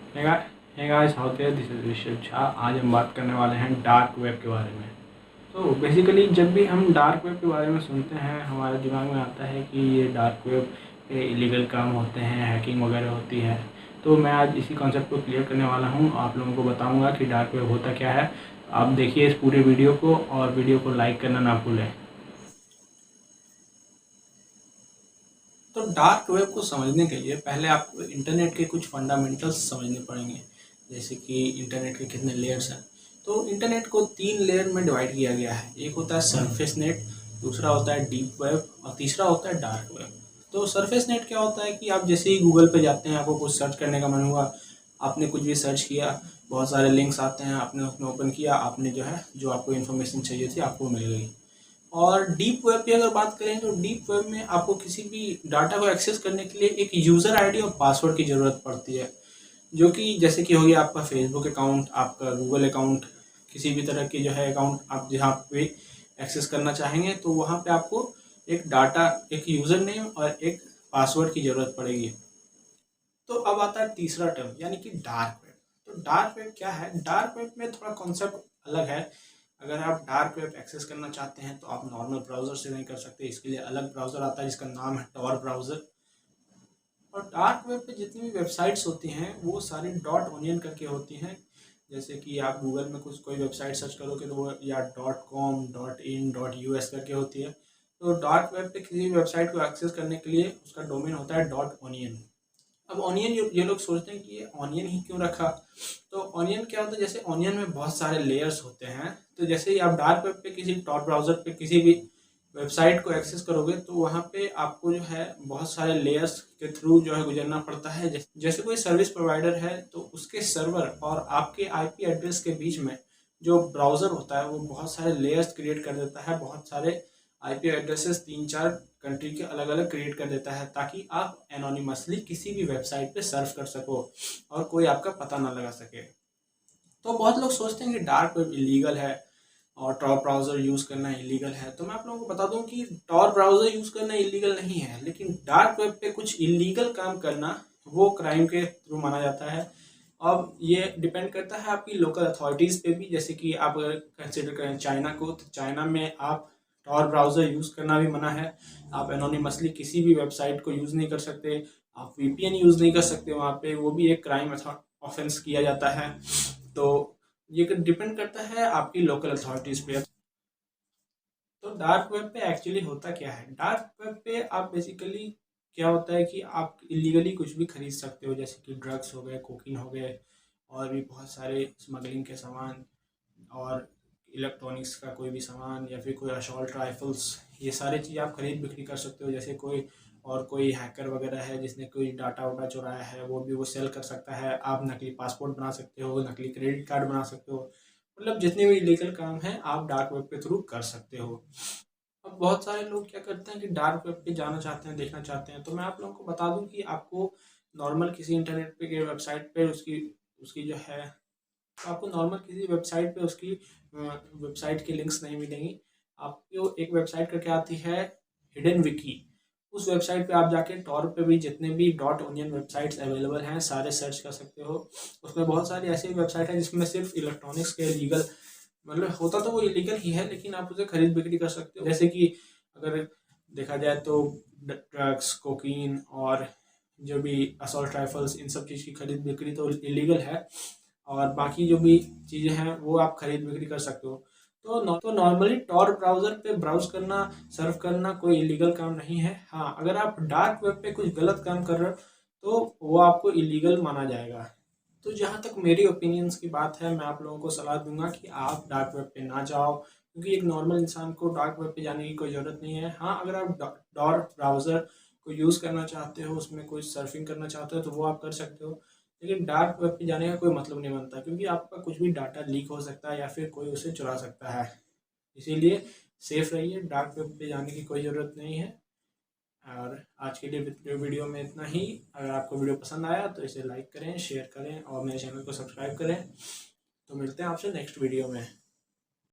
Hey guys, how there, this is Rishabh Jha. आज हम बात करने वाले हैं डार्क वेब के बारे में। तो बेसिकली जब भी हम डार्क वेब के बारे में सुनते हैं, हमारे दिमाग में आता है कि ये डार्क वेब पे इलीगल काम होते हैं, हैकिंग वगैरह होती है। तो मैं आज इसी कॉन्सेप्ट को क्लियर करने वाला हूँ। आप लोगों को बताऊँगा कि डार्क वेब होता क्या है। आप देखिए इस पूरे वीडियो को और वीडियो को लाइक करना ना भूलें। तो डार्क वेब को समझने के लिए पहले आपको इंटरनेट के कुछ फंडामेंटल्स समझने पड़ेंगे, जैसे कि इंटरनेट के कितने लेयर्स हैं। तो इंटरनेट को 3 लेयर में डिवाइड किया गया है। एक होता है सरफेस नेट, दूसरा होता है डीप वेब और तीसरा होता है डार्क वेब। तो सरफेस नेट क्या होता है कि आप जैसे ही गूगल पे जाते हैं, आपको कुछ सर्च करने का मन हुआ, आपने कुछ भी सर्च किया, बहुत सारे लिंक्स आते हैं, आपने उसमें ओपन किया, आपने जो आपको इन्फॉर्मेशन चाहिए थी आपको मिल गई। और डीप वेब की अगर बात करें तो डीप वेब में आपको किसी भी डाटा को एक्सेस करने के लिए एक यूज़र आईडी और पासवर्ड की ज़रूरत पड़ती है, जो कि जैसे कि हो गया आपका फेसबुक अकाउंट, आपका गूगल अकाउंट, किसी भी तरह की अकाउंट आप जहाँ पे एक्सेस करना चाहेंगे, तो वहाँ पे आपको एक यूज़र नेम और एक पासवर्ड की ज़रूरत पड़ेगी। तो अब आता है तीसरा टर्म, यानी कि डार्क वेब। तो डार्क वेब क्या है? डार्क वेब में थोड़ा कॉन्सेप्ट अलग है। अगर आप डार्क वेब एक्सेस करना चाहते हैं तो आप नॉर्मल ब्राउज़र से नहीं कर सकते। इसके लिए अलग ब्राउज़र आता है जिसका नाम है टॉर ब्राउज़र। और डार्क वेब पे जितनी भी वेबसाइट्स होती हैं वो सारी डॉट ओनियन करके होती हैं। जैसे कि आप गूगल में कोई वेबसाइट सर्च करोगे तो वो या .com, .in, .us करके होती है। तो डार्क वेब पे किसी भी वेबसाइट को एक्सेस करने के लिए उसका डोमेन होता है .onion। अब ऑनियन, ये लोग सोचते हैं कि ये ऑनियन ही क्यों रखा। तो ऑनियन क्या होता है, जैसे ऑनियन में बहुत सारे लेयर्स होते हैं। तो जैसे ही आप डार्क वेब पे किसी टॉप ब्राउज़र पे किसी भी वेबसाइट को एक्सेस करोगे तो वहाँ पे आपको बहुत सारे लेयर्स के थ्रू गुजरना पड़ता है। जैसे कोई सर्विस प्रोवाइडर है तो उसके सर्वर और आपके आईपी एड्रेस के बीच में जो ब्राउज़र होता है वो बहुत सारे लेयर्स क्रिएट कर देता है। बहुत सारे आईपी एड्रेसेस 3-4 कंट्री के अलग अलग क्रिएट कर देता है, ताकि आप एनोनिमसली किसी भी वेबसाइट पे सर्फ कर सको और कोई आपका पता ना लगा सके। तो बहुत लोग सोचते हैं कि डार्क वेब इलीगल है और टॉर ब्राउज़र यूज़ करना इलीगल है। तो मैं आप लोगों को बता दूं कि टॉर ब्राउज़र यूज़ करना इलीगल नहीं है, लेकिन डार्क वेब पे कुछ इलीगल काम करना वो क्राइम के थ्रू माना जाता है। अब ये डिपेंड करता है आपकी लोकल अथॉरिटीज़ पे भी। जैसे कि आप अगर कंसिडर करें चाइना को, तो चाइना में आप टॉर ब्राउज़र यूज़ करना भी मना है। आप एनोनिमसली किसी भी वेबसाइट को यूज़ नहीं कर सकते, आप वीपीएन यूज़ नहीं कर सकते वहाँ पे, वो भी एक क्राइम ऑफेंस किया जाता है। तो ये डिपेंड करता है आपकी लोकल अथॉरिटीज़ पे। तो डार्क वेब पे एक्चुअली होता क्या है? डार्क वेब पे आप बेसिकली क्या होता है कि आप इलीगली कुछ भी खरीद सकते हो, जैसे कि ड्रग्स हो गए, कोकीन हो गए, और भी बहुत सारे स्मगलिंग के सामान, और इलेक्ट्रॉनिक्स का कोई भी सामान, या फिर कोई असॉल्ट राइफल्स, ये सारी चीज़ आप खरीद बिक्री कर सकते हो। जैसे कोई हैकर वगैरह है जिसने कोई डाटा वाटा चुराया है, वो सेल कर सकता है। आप नकली पासपोर्ट बना सकते हो, नकली क्रेडिट कार्ड बना सकते हो। मतलब जितने भी इलीगल काम हैं आप डार्क वेब के थ्रू कर सकते हो। अब बहुत सारे लोग क्या करते हैं कि डार्क वेब पे जाना चाहते हैं, देखना चाहते हैं। तो मैं आप लोगों को बता दूं कि आपको नॉर्मल किसी इंटरनेट पे के वेबसाइट पे उसकी उसकी जो है तो आपको नॉर्मल किसी वेबसाइट पे उसकी वेबसाइट की लिंक्स नहीं मिलेंगी। आपको एक वेबसाइट करके आती है हिडन विकी। उस वेबसाइट पे आप जाके टॉर पे भी जितने भी डॉट ओनियन वेबसाइट्स अवेलेबल हैं सारे सर्च कर सकते हो। उसमें बहुत सारी ऐसी वेबसाइट है जिसमें सिर्फ इलेक्ट्रॉनिक्स के लीगल, मतलब होता तो वो इलीगल ही है, लेकिन आप उसे खरीद बिक्री कर सकते हो। जैसे कि अगर देखा जाए तो ड्रग्स, कोकीन और जो भी असॉल्ट राइफल्स, इन सब चीज़ की खरीद बिक्री तो इलीगल है, और बाकी जो भी चीज़ें हैं वो आप खरीद बिक्री कर सकते हो। तो नॉर्मली टॉर ब्राउज़र पे ब्राउज़ करना, सर्फ करना कोई इलीगल काम नहीं है। हाँ, अगर आप डार्क वेब पे कुछ गलत काम कर रहे हो तो वो आपको इलीगल माना जाएगा। तो जहाँ तक मेरी ओपिनियंस की बात है, मैं आप लोगों को सलाह दूंगा कि आप डार्क वेब पे ना जाओ, क्योंकि एक नॉर्मल इंसान को डार्क वेब पे जाने की कोई ज़रूरत नहीं है। हाँ, अगर आप टॉर ब्राउज़र को यूज़ करना चाहते हो, उसमें कोई सर्फिंग करना चाहते हो तो वो आप कर सकते हो, लेकिन डार्क वेब पे जाने का कोई मतलब नहीं बनता, क्योंकि आपका कुछ भी डाटा लीक हो सकता है या फिर कोई उसे चुरा सकता है। इसीलिए सेफ रहिए, डार्क वेब पे जाने की कोई ज़रूरत नहीं है। और आज के लिए वीडियो में इतना ही। अगर आपको वीडियो पसंद आया तो इसे लाइक करें, शेयर करें और मेरे चैनल को सब्सक्राइब करें। तो मिलते हैं आपसे नेक्स्ट वीडियो में।